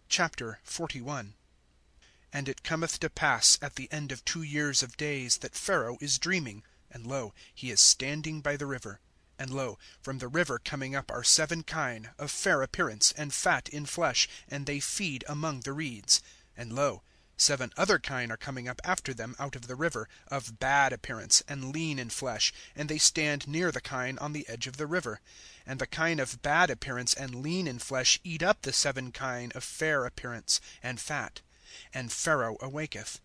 41. And it cometh to pass at the end of 2 years of days, that Pharaoh is dreaming, and lo, he is standing by the river. And lo, from the river coming up are 7 kine, of fair appearance, and fat in flesh, and they feed among the reeds. And lo, 7 other kine are coming up after them out of the river, of bad appearance, and lean in flesh, and they stand near the kine on the edge of the river. And the kine of bad appearance and lean in flesh eat up the 7 kine of fair appearance and fat. And Pharaoh awaketh.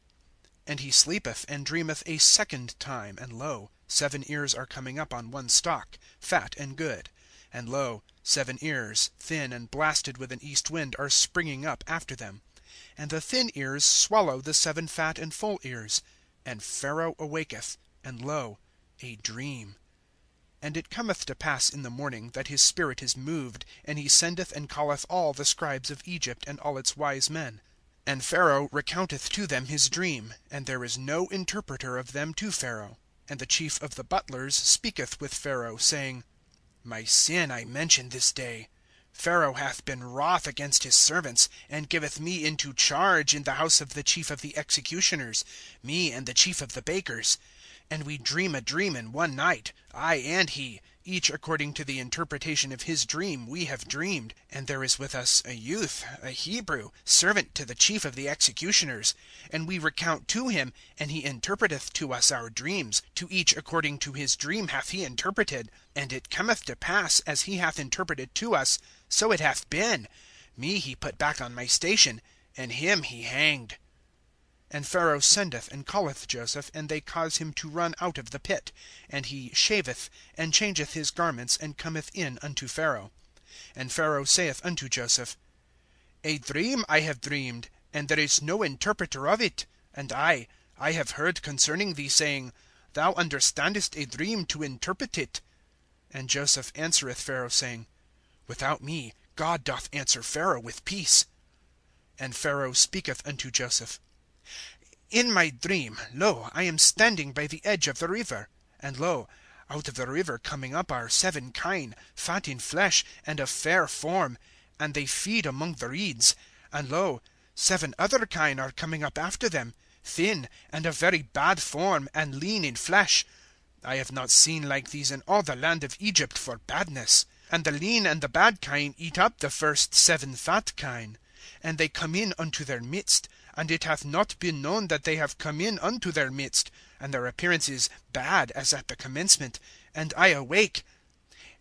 And he sleepeth, and dreameth a second time, and lo, 7 ears are coming up on one stalk, fat and good. And lo, 7 ears, thin and blasted with an east wind, are springing up after them. And the thin ears swallow the 7 fat and full ears. And Pharaoh awaketh, and lo, a dream. And it cometh to pass in the morning, that his spirit is moved, and he sendeth and calleth all the scribes of Egypt, and all its wise men. And Pharaoh recounteth to them his dream, and there is no interpreter of them to Pharaoh. And the chief of the butlers speaketh with Pharaoh, saying, My sin I mention this day. Pharaoh hath been wroth against his servants, and giveth me into charge in the house of the chief of the executioners, me and the chief of the bakers. And we dream a dream in one night, I and he, each according to the interpretation of his dream we have dreamed. And there is with us a youth, a Hebrew, servant to the chief of the executioners. And we recount to him, and he interpreteth to us our dreams, to each according to his dream hath he interpreted. And it cometh to pass, as he hath interpreted to us, so it hath been. Me he put back on my station, and him he hanged. And Pharaoh sendeth and calleth Joseph, and they cause him to run out of the pit. And he shaveth, and changeth his garments, and cometh in unto Pharaoh. And Pharaoh saith unto Joseph, A dream I have dreamed, and there is no interpreter of it. And I have heard concerning thee, saying, Thou understandest a dream to interpret it. And Joseph answereth Pharaoh, saying, Without me God doth answer Pharaoh with peace. And Pharaoh speaketh unto Joseph, In my dream, lo, I am standing by the edge of the river. And lo, out of the river coming up are 7 kine, fat in flesh, and of fair form, and they feed among the reeds. And lo, 7 other kine are coming up after them, thin, and of very bad form, and lean in flesh. I have not seen like these in all the land of Egypt for badness. And the lean and the bad kine eat up the first 7 fat kine. And they come in unto their midst, and it hath not been known that they have come in unto their midst, and their appearance is bad as at the commencement. And I awake,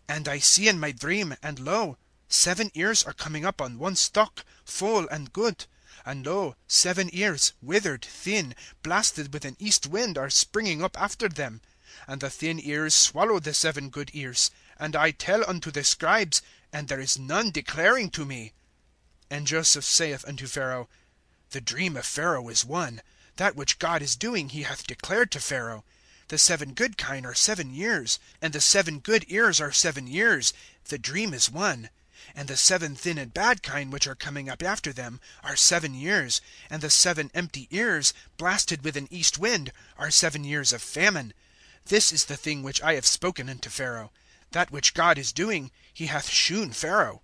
and I see in my dream, and lo, 7 ears are coming up on one stalk, full and good. And lo, 7 ears, withered, thin, blasted with an east wind, are springing up after them. And the thin ears swallow the 7 good ears. And I tell unto the scribes, and there is none declaring to me. And Joseph saith unto Pharaoh, The dream of Pharaoh is one. That which God is doing he hath declared to Pharaoh. The 7 good kine are 7 years, and the 7 good ears are 7 years. The dream is one. And the 7 thin and bad kine which are coming up after them are 7 years, and the 7 empty ears, blasted with an east wind, are 7 years of famine. This is the thing which I have spoken unto Pharaoh. That which God is doing he hath shewn Pharaoh.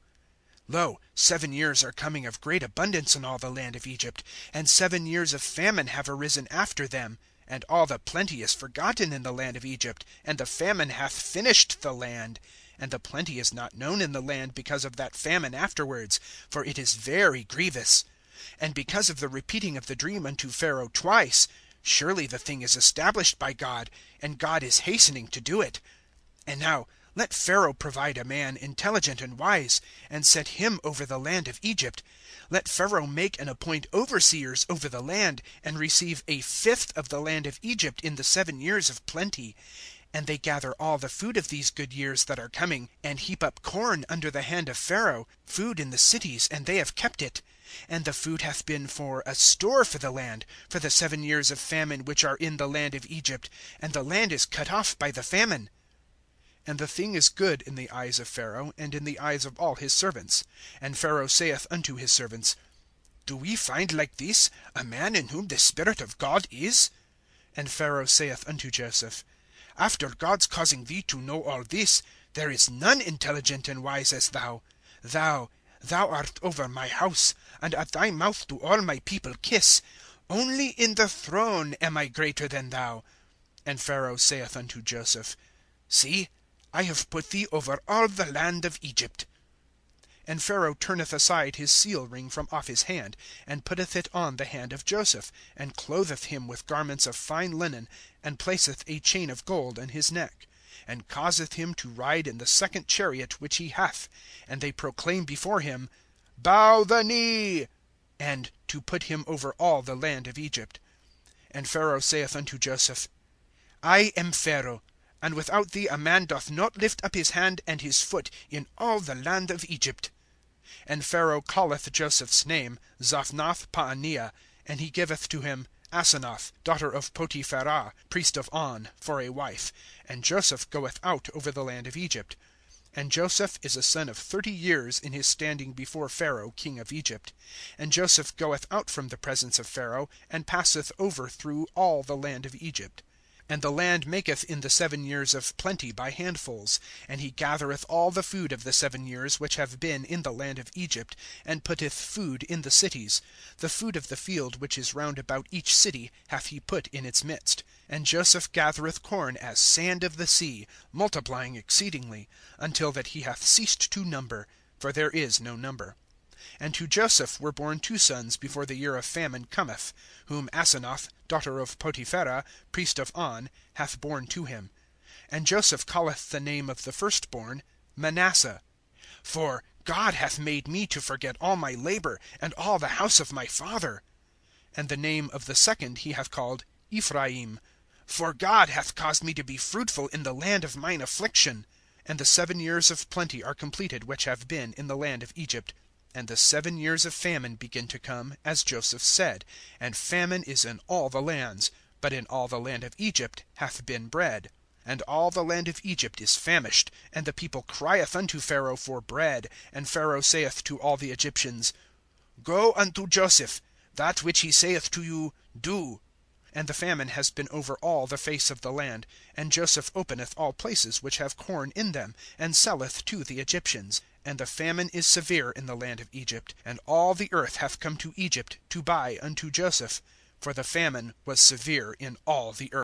Lo, 7 years are coming of great abundance in all the land of Egypt, and 7 years of famine have arisen after them. And all the plenty is forgotten in the land of Egypt, and the famine hath finished the land. And the plenty is not known in the land because of that famine afterwards, for it is very grievous. And because of the repeating of the dream unto Pharaoh twice, surely the thing is established by God, and God is hastening to do it. And now, let Pharaoh provide a man intelligent and wise, and set him over the land of Egypt. Let Pharaoh make and appoint overseers over the land, and receive 1/5 of the land of Egypt in the 7 years of plenty. And they gather all the food of these good years that are coming, and heap up corn under the hand of Pharaoh, food in the cities, and they have kept it. And the food hath been for a store for the land, for the 7 years of famine which are in the land of Egypt, and the land is cut off by the famine. And the thing is good in the eyes of Pharaoh, and in the eyes of all his servants. And Pharaoh saith unto his servants, Do we find like this a man in whom the Spirit of God is? And Pharaoh saith unto Joseph, After God's causing thee to know all this, there is none intelligent and wise as thou. thou art over my house, and at thy mouth do all my people kiss. Only in the throne am I greater than thou. And Pharaoh saith unto Joseph, See, I have put thee over all the land of Egypt. And Pharaoh turneth aside his seal ring from off his hand, and putteth it on the hand of Joseph, and clotheth him with garments of fine linen, and placeth a chain of gold in his neck, and causeth him to ride in the second chariot which he hath. And they proclaim before him, Bow the knee, and to put him over all the land of Egypt. And Pharaoh saith unto Joseph, I am Pharaoh, and without thee a man doth not lift up his hand and his foot in all the land of Egypt. And Pharaoh calleth Joseph's name Zaphnath-Paaneah, and he giveth to him Asenath, daughter of Potipharah, priest of On, for a wife. And Joseph goeth out over the land of Egypt. And Joseph is a son of 30 years in his standing before Pharaoh king of Egypt. And Joseph goeth out from the presence of Pharaoh, and passeth over through all the land of Egypt. And the land maketh in the 7 years of plenty by handfuls. And he gathereth all the food of the 7 years which have been in the land of Egypt, and putteth food in the cities. The food of the field which is round about each city hath he put in its midst. And Joseph gathereth corn as sand of the sea, multiplying exceedingly, until that he hath ceased to number, for there is no number. And to Joseph were born 2 sons before the year of famine cometh, whom Asenath, daughter of Potipharah, priest of On, hath borne to him. And Joseph calleth the name of the firstborn Manasseh. For God hath made me to forget all my labor, and all the house of my father. And the name of the second he hath called Ephraim. For God hath caused me to be fruitful in the land of mine affliction. And the 7 years of plenty are completed which have been in the land of Egypt. And the 7 years of famine begin to come, as Joseph said. And famine is in all the lands, but in all the land of Egypt hath been bread. And all the land of Egypt is famished, and the people crieth unto Pharaoh for bread. And Pharaoh saith to all the Egyptians, Go unto Joseph, that which he saith to you, do. And the famine has been over all the face of the land. And Joseph openeth all places which have corn in them, and selleth to the Egyptians. And the famine is severe in the land of Egypt. And all the earth hath come to Egypt to buy unto Joseph. For the famine was severe in all the earth.